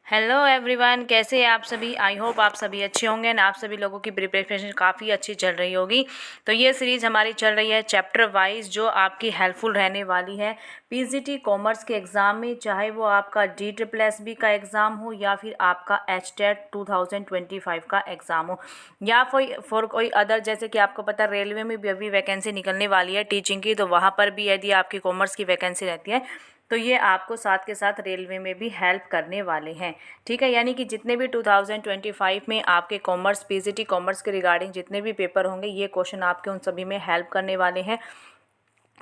Hello everyone, कैसे हैं आप सभी। आई होप आप सभी अच्छे होंगे एंड आप सभी लोगों की प्रिपरेशन काफ़ी अच्छी चल रही होगी। तो ये सीरीज़ हमारी चल रही है चैप्टर वाइज, जो आपकी हेल्पफुल रहने वाली है पीजीटी कॉमर्स के एग्ज़ाम में, चाहे वो आपका DSSB का एग्ज़ाम हो या फिर आपका HTET 2025 का एग्ज़ाम हो या फॉर कोई अदर। जैसे कि आपको पता रेलवे में भी अभी वैकेंसी निकलने वाली है टीचिंग की, तो वहाँ पर भी यदि आपकी कॉमर्स की वैकेंसी रहती है तो ये आपको साथ के साथ रेलवे में भी हेल्प करने वाले हैं। ठीक है, यानी कि जितने भी 2025 में आपके कॉमर्स पीजीटी कॉमर्स के रिगार्डिंग जितने भी पेपर होंगे, ये क्वेश्चन आपके उन सभी में हेल्प करने वाले हैं,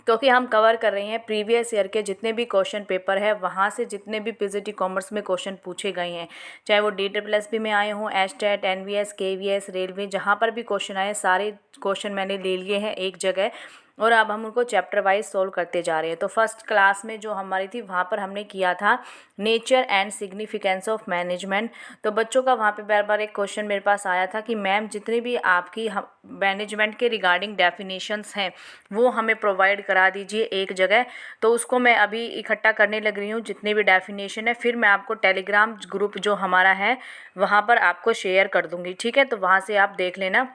क्योंकि हम कवर कर रहे हैं प्रीवियस ईयर के जितने भी क्वेश्चन पेपर है, वहाँ से जितने भी पीजीटी कॉमर्स में क्वेश्चन पूछे गए हैं, चाहे वो DSSB में आए हों, HTET, NVS, KVS, रेलवे, जहाँ पर भी क्वेश्चन आए सारे क्वेश्चन मैंने ले लिए हैं एक जगह, और अब हम उनको चैप्टर वाइज सोल्व करते जा रहे हैं। तो फर्स्ट क्लास में जो हमारी थी वहाँ पर हमने किया था nature and significance of management. तो बच्चों का वहाँ पे बार बार एक क्वेश्चन मेरे पास आया था कि मैम जितनी भी आपकी मैनेजमेंट के रिगार्डिंग डेफिनेशंस हैं वो हमें प्रोवाइड करा दीजिए एक जगह। तो उसको मैं अभी इकट्ठा करने लग रही हूँ, जितनी भी डेफिनेशन है, फिर मैं आपको टेलीग्राम ग्रुप जो हमारा है वहाँ पर आपको शेयर कर दूँगी। ठीक है, तो वहाँ से आप देख लेना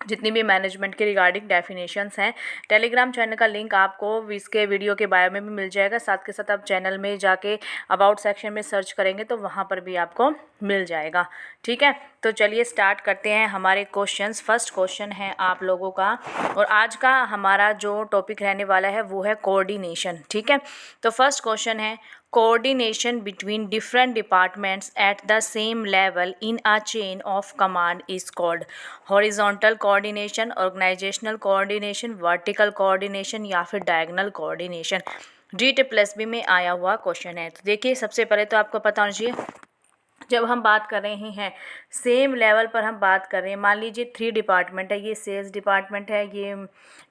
जितनी भी मैनेजमेंट के रिगार्डिंग डेफिनेशंस हैं। टेलीग्राम चैनल का लिंक आपको इसके वीडियो के बायो में भी मिल जाएगा, साथ के साथ आप चैनल में जाके अबाउट सेक्शन में सर्च करेंगे तो वहाँ पर भी आपको मिल जाएगा। ठीक है, तो चलिए स्टार्ट करते हैं हमारे क्वेश्चंस। फर्स्ट क्वेश्चन है आप लोगों का, और आज का हमारा जो टॉपिक रहने वाला है वो है कोऑर्डिनेशन। ठीक है, तो फर्स्ट क्वेश्चन है coordination between different departments at the same level in a chain of command is called horizontal coordination, organizational coordination, vertical coordination या फिर diagonal coordination। DSSB में आया हुआ क्वेश्चन है। तो देखिए, सबसे पहले तो आपको पता होना चाहिए, जब हम बात कर रहे हैं सेम लेवल पर, हम बात कर रहे हैं, मान लीजिए 3 डिपार्टमेंट है, ये सेल्स डिपार्टमेंट है, ये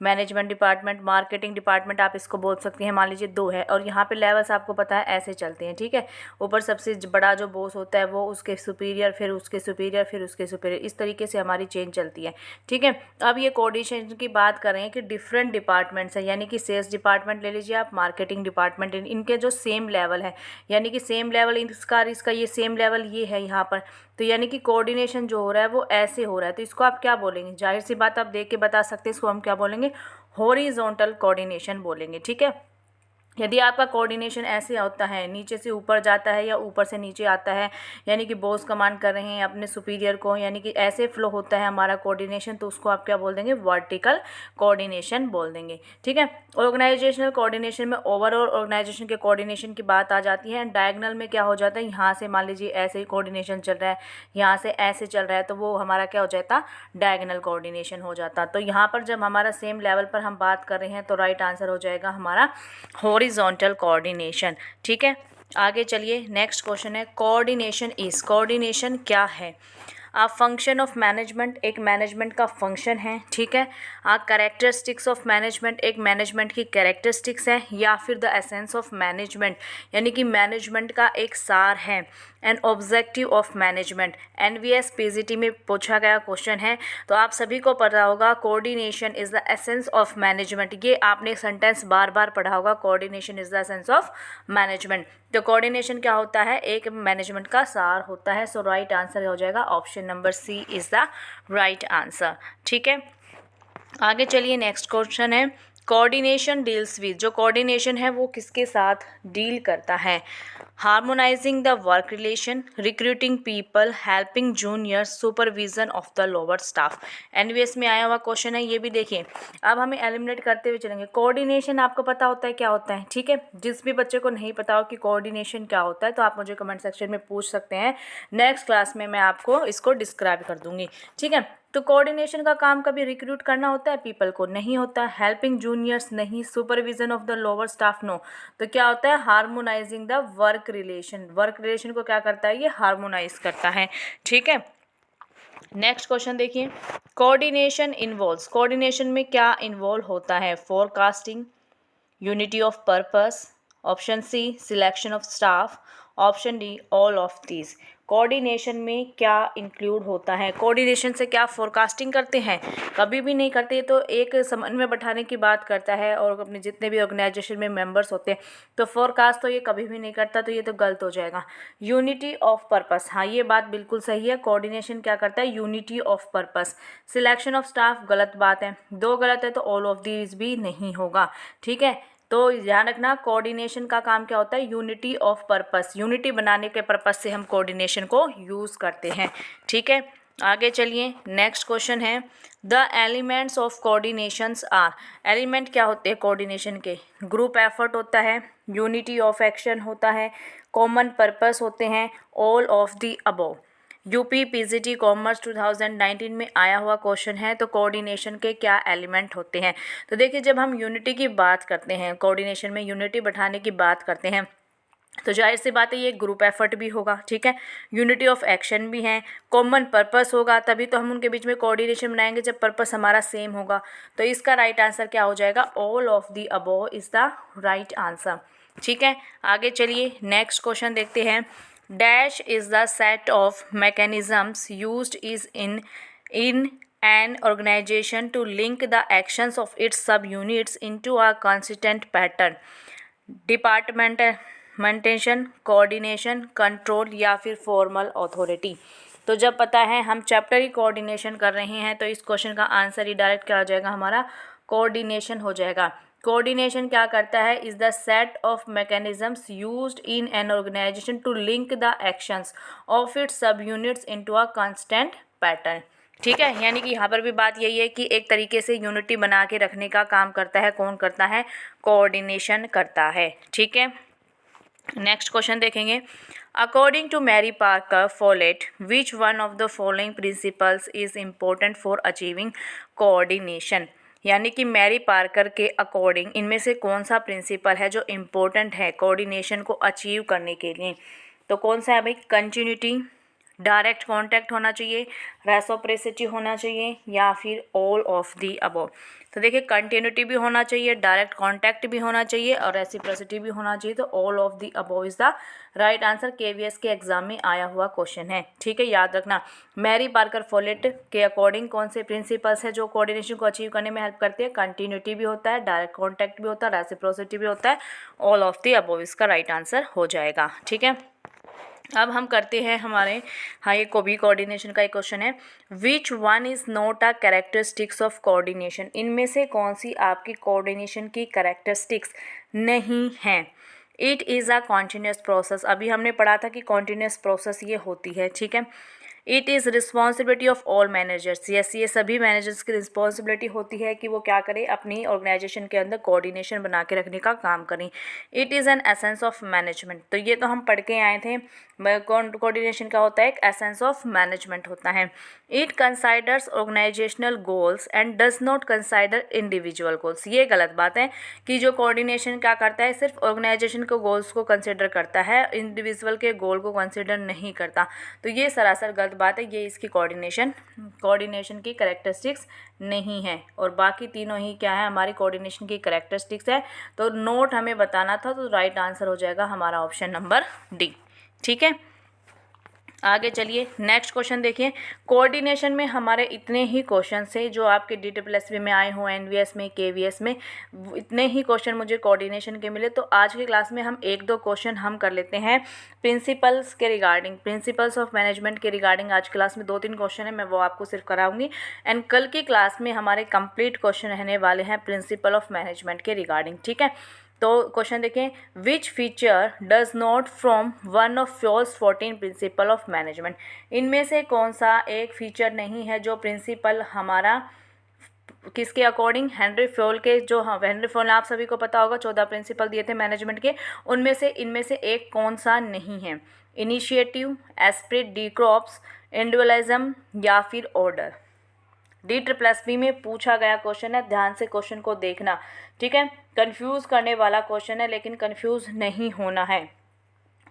मैनेजमेंट डिपार्टमेंट, मार्केटिंग डिपार्टमेंट आप इसको बोल सकते हैं, मान लीजिए 2 है, और यहाँ पे लेवल्स आपको पता है ऐसे चलते हैं। ठीक है, ऊपर सबसे बड़ा जो बॉस होता है वो उसके सुपीरियर, फिर उसके सुपीरियर, फिर उसके सुपीरियर, इस तरीके से हमारी चेन चलती है। ठीक है, अब ये कोऑर्डिनेशन की बात कर रहे हैं कि डिफरेंट डिपार्टमेंट्स हैं, यानी कि सेल्स डिपार्टमेंट ले लीजिए आप, मार्केटिंग डिपार्टमेंट, इनके जो सेम लेवल है, यानी कि सेम लेवल इसका ये सेम लेवल ये है यहाँ पर, तो यानी कि कोऑर्डिनेशन जो हो रहा है वो ऐसे हो रहा है। तो इसको आप क्या बोलेंगे, जाहिर सी बात आप देख के बता सकते हैं, इसको हम क्या बोलेंगे, हॉरिजॉन्टल कोऑर्डिनेशन बोलेंगे। ठीक है, यदि आपका कोऑर्डिनेशन ऐसे होता है, नीचे से ऊपर जाता है या ऊपर से नीचे आता है, यानी कि बॉस कमांड कर रहे हैं अपने सुपीरियर को, यानी कि ऐसे फ्लो होता है हमारा कोऑर्डिनेशन, तो उसको आप क्या बोल देंगे, वर्टिकल कोऑर्डिनेशन बोल देंगे। ठीक है, ऑर्गेनाइजेशनल कोऑर्डिनेशन में ओवरऑल ऑर्गेनाइजेशन के कोऑर्डिनेशन की बात आ जाती है। डायगोनल में क्या हो जाता है, यहाँ से मान लीजिए ऐसे ही कोऑर्डिनेशन चल रहा है, यहाँ से ऐसे चल रहा है, तो वो हमारा क्या हो जाता, डायगोनल कोऑर्डिनेशन हो जाता। तो यहाँ पर जब हमारा सेम लेवल पर हम बात कर रहे हैं तो राइट आंसर हो जाएगा हमारा हॉरिजॉन्टल कोऑर्डिनेशन। ठीक है, आगे चलिए, नेक्स्ट क्वेश्चन है कोऑर्डिनेशन क्या है। फंक्शन ऑफ मैनेजमेंट, एक मैनेजमेंट का फंक्शन है। ठीक है, कैरेक्टरिस्टिक्स ऑफ मैनेजमेंट, एक मैनेजमेंट की कैरेक्टरिस्टिक्स है, या फिर द एसेंस ऑफ मैनेजमेंट, यानी कि मैनेजमेंट का एक सार है। And objective of management, NVS PGT में पूछा गया क्वेश्चन है, तो आप सभी को पता होगा coordination is the essence of management, ये आपने सेंटेंस बार बार पढ़ा होगा, coordination is the essence of management. तो कोऑर्डिनेशन क्या होता है, एक मैनेजमेंट का सार होता है। सो राइट आंसर हो जाएगा option number C is the right answer. ठीक है, आगे चलिए, नेक्स्ट क्वेश्चन है कोऑर्डिनेशन डील्स विद, जो कोऑर्डिनेशन है वो किसके साथ डील करता है, harmonising the work relation, recruiting people, helping junior, supervision of the lower staff. NVS में आया हुआ क्वेश्चन है, ये भी देखिए। अब हमें एलिमिनेट करते हुए चलेंगे। कोऑर्डिनेशन आपको पता होता है क्या होता है, ठीक है, जिस भी बच्चे को नहीं पता हो कि कोऑर्डिनेशन क्या होता है तो आप मुझे कमेंट सेक्शन में पूछ सकते हैं, नेक्स्ट क्लास में मैं आपको इसको डिस्क्राइब कर दूंगी। ठीक है, तो कोऑर्डिनेशन का काम कभी रिक्रूट करना होता है पीपल को, नहीं होता। हेल्पिंग जूनियर्स नहीं, supervision of the lower staff no. तो क्या होता है, harmonising the work relation, work relation को क्या करता है, ये हार्मोनाइज करता है। ठीक है, नेक्स्ट क्वेश्चन देखिए, कोऑर्डिनेशन इन्वॉल्व्स, कोऑर्डिनेशन में क्या इन्वॉल्व होता है, forecasting, unity of purpose, option C selection of staff, option D all of these. Coordination में क्या इंक्लूड होता है? कोऑर्डिनेशन से क्या फोरकास्टिंग करते हैं? कभी भी नहीं करते। तो एक समन्वय बैठाने की बात करता है और अपने जितने भी ऑर्गेनाइजेशन में मेंबर्स होते हैं, तो फोरकास्ट तो ये कभी भी नहीं करता, तो ये तो गलत हो जाएगा। यूनिटी ऑफ पर्पस, हाँ ये बात बिल्कुल सही है। कोऑर्डिनेशन क्या करता है? Unity of purpose. Selection of staff, गलत बात है, दो गलत है तो ऑल ऑफ दीज भी नहीं होगा। ठीक है, तो ध्यान रखना कोऑर्डिनेशन का काम क्या होता है? Unity of purpose. यूनिटी बनाने के पर्पस से हम कोऑर्डिनेशन को यूज़ करते हैं। ठीक है, आगे चलिए। नेक्स्ट क्वेश्चन है the elements of coordinations are. Element क्या होते हैं कोऑर्डिनेशन के? ग्रुप एफर्ट होता है, यूनिटी ऑफ एक्शन होता है, कॉमन पर्पस होते हैं, all of the above. UP PGT commerce 2019 में आया हुआ क्वेश्चन है। तो कोऑर्डिनेशन के क्या एलिमेंट होते हैं? तो देखिए, जब हम यूनिटी की बात करते हैं, कोऑर्डिनेशन में यूनिटी बैठाने की बात करते हैं, तो जाहिर सी बात है ये ग्रुप एफर्ट भी होगा। ठीक है, यूनिटी ऑफ एक्शन भी है, कॉमन पर्पस होगा, तभी तो हम उनके बीच में कोऑर्डिनेशन बनाएंगे जब पर्पस हमारा सेम होगा। तो इसका राइट आंसर क्या हो जाएगा? All of the above is the right answer. ठीक है, आगे चलिए नेक्स्ट क्वेश्चन देखते हैं। Dash is the set of mechanisms used is in an organization to link the actions of its subunits into a consistent pattern। Departmentation, coordination, control या फिर formal authority. तो जब पता है हम चैप्टर ही कोऑर्डिनेशन कर रहे हैं, तो इस क्वेश्चन का आंसर ही डायरेक्ट क्या हो जाएगा? हमारा कोऑर्डिनेशन हो जाएगा। कोऑर्डिनेशन क्या करता है? Is the set of mechanisms used in an organization to link the actions of its sub units into a constant pattern. ठीक है, यानी कि यहाँ पर भी बात यही है कि एक तरीके से यूनिटी बना के रखने का काम करता है। कौन करता है? कोऑर्डिनेशन करता है। ठीक है, नेक्स्ट क्वेश्चन देखेंगे। According to Mary Parker Follett, which one of the following principles is important for achieving coordination. यानी कि मैरी पार्कर के अकॉर्डिंग इनमें से कौन सा प्रिंसिपल है जो इम्पोर्टेंट है कोऑर्डिनेशन को अचीव करने के लिए? तो कौन सा है भाई? कंटिन्यूटी, डायरेक्ट कांटेक्ट होना चाहिए, रेसिप्रोसिटी होना चाहिए, या फिर ऑल ऑफ दी अबव। तो देखिए, कंटिन्यूटी भी होना चाहिए, डायरेक्ट कांटेक्ट भी होना चाहिए और रेसिप्रोसिटी भी होना चाहिए। तो all of the above is the right answer. KVS के एग्जाम में आया हुआ क्वेश्चन है। ठीक है, याद रखना। मैरी पार्कर फोलेट के अकॉर्डिंग कौन से प्रिंसिपल्स है जो कोऑर्डिनेशन को अचीव करने में हेल्प करती है? कंटिन्यूटी भी होता है, डायरेक्ट कॉन्टैक्ट भी होता है, रेसिप्रोसिटी भी होता है, ऑल ऑफ दी अबव इसका राइट आंसर हो जाएगा। ठीक है, अब हम करते हैं हमारे ये को भी कोऑर्डिनेशन का एक क्वेश्चन है। Which one is not a characteristics of coordination. इनमें से कौन सी आपकी कोऑर्डिनेशन की कैरेक्टरिस्टिक्स नहीं है? It is a continuous process. अभी हमने पढ़ा था कि कॉन्टीन्यूस प्रोसेस ये होती है। ठीक है, it is responsibility of all managers. Yes, ये सभी मैनेजर्स की रिस्पॉन्सिबिलिटी होती है कि वो क्या करें? अपनी ऑर्गेनाइजेशन के अंदर कोऑर्डिनेशन बना के रखने का काम करें। It is an essence of management. तो ये तो हम पढ़ के आए थे, कोऑर्डिनेशन का होता है एक एसेंस ऑफ मैनेजमेंट होता है। It considers organizational goals and does not consider individual goals. ये गलत बात है कि जो कोऑर्डिनेशन क्या करता है? सिर्फ ऑर्गेनाइजेशन के गोल्स को कंसिडर करता है, इंडिविजुअल के गोल को कंसिडर नहीं करता। तो ये सरासर गलत बात है। ये इसकी कोऑर्डिनेशन की कैरेक्टरिस्टिक्स नहीं है। और बाकी तीनों ही क्या है? हमारी कोऑर्डिनेशन की कैरेक्टरिस्टिक्स है। तो नोट हमें बताना था, तो राइट आंसर हो जाएगा हमारा ऑप्शन नंबर डी। ठीक है, आगे चलिए नेक्स्ट क्वेश्चन देखिए। कोऑर्डिनेशन में हमारे इतने ही क्वेश्चन से जो आपके DSSB में आए हों, एनवीएस में, केवीएस में, इतने ही क्वेश्चन मुझे कोऑर्डिनेशन के मिले। तो आज की क्लास में हम एक दो क्वेश्चन हम कर लेते हैं प्रिंसिपल्स के रिगार्डिंग, प्रिंसिपल्स ऑफ मैनेजमेंट के रिगार्डिंग। आज क्लास में 2-3 क्वेश्चन है, मैं वो आपको सिर्फ कराऊंगी। एंड कल की क्लास में हमारे कंप्लीट क्वेश्चन रहने वाले हैं प्रिंसिपल ऑफ मैनेजमेंट के रिगार्डिंग। ठीक है, तो क्वेश्चन देखें। Which feature does not from one of Fayol's 14 principle of management. इनमें से कौन सा एक फीचर नहीं है जो प्रिंसिपल हमारा किसके अकॉर्डिंग? हेनरी फ्योल के। जो हेनरी फ्योल आप सभी को पता होगा 14 प्रिंसिपल दिए थे मैनेजमेंट के, उनमें से इनमें से एक कौन सा नहीं है? इनिशिएटिव, एस्पिरिट, डिक्रॉप्स, इंडिविजुअलिज्म या फिर ऑर्डर। DSSB में पूछा गया क्वेश्चन है, ध्यान से क्वेश्चन को देखना। ठीक है, कंफ्यूज करने वाला क्वेश्चन है, लेकिन कंफ्यूज नहीं होना है।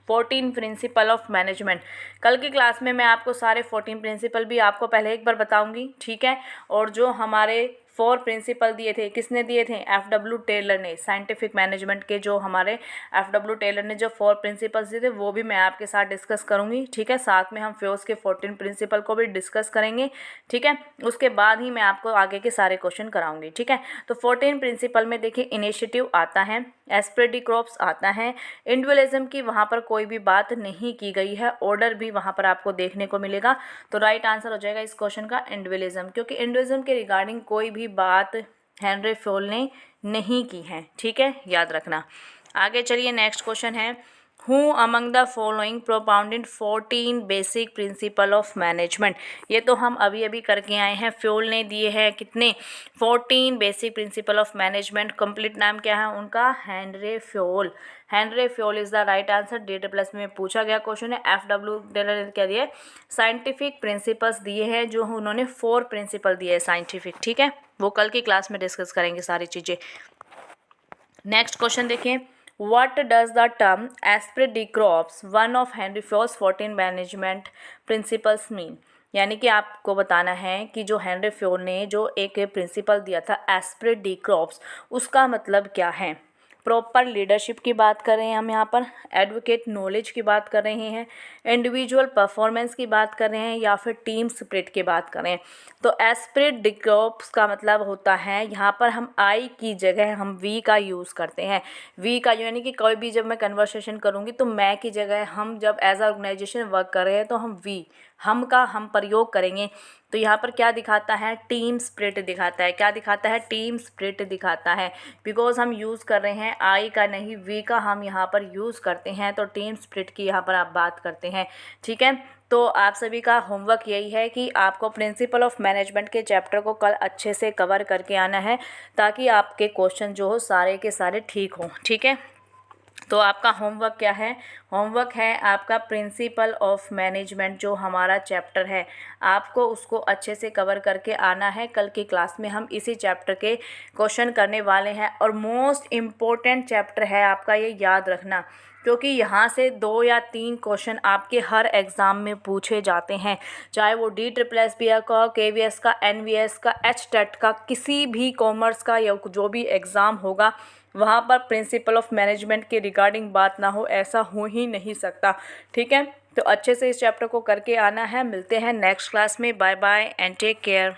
14 प्रिंसिपल ऑफ मैनेजमेंट। कल की क्लास में मैं आपको सारे 14 प्रिंसिपल भी आपको पहले एक बार बताऊंगी। ठीक है, और जो हमारे 4 प्रिंसिपल दिए थे, किसने दिए थे? FW टेलर ने। साइंटिफिक मैनेजमेंट के जो हमारे FW टेलर ने जो 4 प्रिंसिपल्स दिए थे वो भी मैं आपके साथ डिस्कस करूँगी, ठीक है। साथ में हम फ्योस के 14 प्रिंसिपल को भी डिस्कस करेंगे, ठीक है। उसके बाद ही मैं आपको आगे के सारे क्वेश्चन कराऊंगी, ठीक है। तो 14 प्रिंसिपल में देखिए इनिशिएटिव आता है, एस्पेर डी क्रॉप्स आता है, इंडिविजुअलिज्म की वहाँ पर कोई भी बात नहीं की गई है, ऑर्डर भी वहाँ पर आपको देखने को मिलेगा। तो राइट आंसर हो जाएगा इस क्वेश्चन का इंडिविजुअलिज्म, क्योंकि इंडिविजुअलिज्म के रिगार्डिंग कोई भी बात हेनरी फ्योल ने नहीं की है, ठीक है, याद रखना। आगे चलिए, नेक्स्ट क्वेश्चन है, who among the following propounded 14 basic principle of management. ये तो हम अभी अभी करके आए हैं, फ्योल ने दिए हैं कितने? 14 basic principle of management. Complete नाम क्या है उनका? Henry Fayol. Henry Fayol is the right answer. DA+ में पूछा गया क्वेश्चन है। FW टेलर ने क्या दिया? साइंटिफिक प्रिंसिपल्स दिए हैं, जो उन्होंने 4 प्रिंसिपल दिए हैं साइंटिफिक, ठीक है। वो कल की क्लास में डिस्कस करेंगे सारी चीज़ें। नेक्स्ट क्वेश्चन देखिए, What does the term Esprit de Corps, one of Henry Fayol's 14 management principles mean? यानी कि आपको बताना है कि जो हेनरी फ्योल ने जो एक प्रिंसिपल दिया था एस्प्रिट डी क्रॉप्स, उसका मतलब क्या है। प्रॉपर लीडरशिप की बात कर रहे हैं हम यहाँ पर, एडवोकेट नॉलेज की बात कर रहे हैं, इंडिविजुअल परफॉर्मेंस की बात कर रहे हैं, या फिर टीम स्पिरिट की बात कर रहे हैं। तो एस्प्रिट डी क्रॉप्स का मतलब होता है, यहाँ पर हम आई की जगह हम वी का यूज़ करते हैं। वी का यानी कि कोई भी जब मैं कन्वर्सेशन करूँगी तो मैं की जगह हम जब एज ऑर्गेनाइजेशन वर्क कर रहे हैं तो हम वी, हम का हम प्रयोग करेंगे। तो यहाँ पर क्या दिखाता है? टीम स्पिरिट दिखाता है। क्या दिखाता है? टीम स्पिरिट दिखाता है। बिकॉज हम यूज़ कर रहे हैं आई का नहीं, वी का हम यहाँ पर यूज़ करते हैं, तो टीम स्पिरिट की यहाँ पर आप बात करते हैं, ठीक है। तो आप सभी का होमवर्क यही है कि आपको प्रिंसिपल ऑफ मैनेजमेंट के चैप्टर को कल अच्छे से कवर करके आना है, ताकि आपके क्वेश्चन जो हो सारे के सारे ठीक हों, ठीक है। तो आपका होमवर्क क्या है? होमवर्क है आपका प्रिंसिपल ऑफ मैनेजमेंट, जो हमारा चैप्टर है, आपको उसको अच्छे से कवर करके आना है। कल की क्लास में हम इसी चैप्टर के क्वेश्चन करने वाले हैं, और मोस्ट इम्पोर्टेंट चैप्टर है आपका, ये याद रखना, क्योंकि यहाँ से 2 या 3 क्वेश्चन आपके हर एग्ज़ाम में पूछे जाते हैं, चाहे वो DSSB का, KVS का, NVS का, HTET का, किसी भी कॉमर्स का या जो भी एग्ज़ाम होगा वहाँ पर प्रिंसिपल ऑफ मैनेजमेंट के रिगार्डिंग बात ना हो, ऐसा हो ही नहीं सकता, ठीक है। तो अच्छे से इस चैप्टर को करके आना है। मिलते हैं नेक्स्ट क्लास में। Bye bye and take care.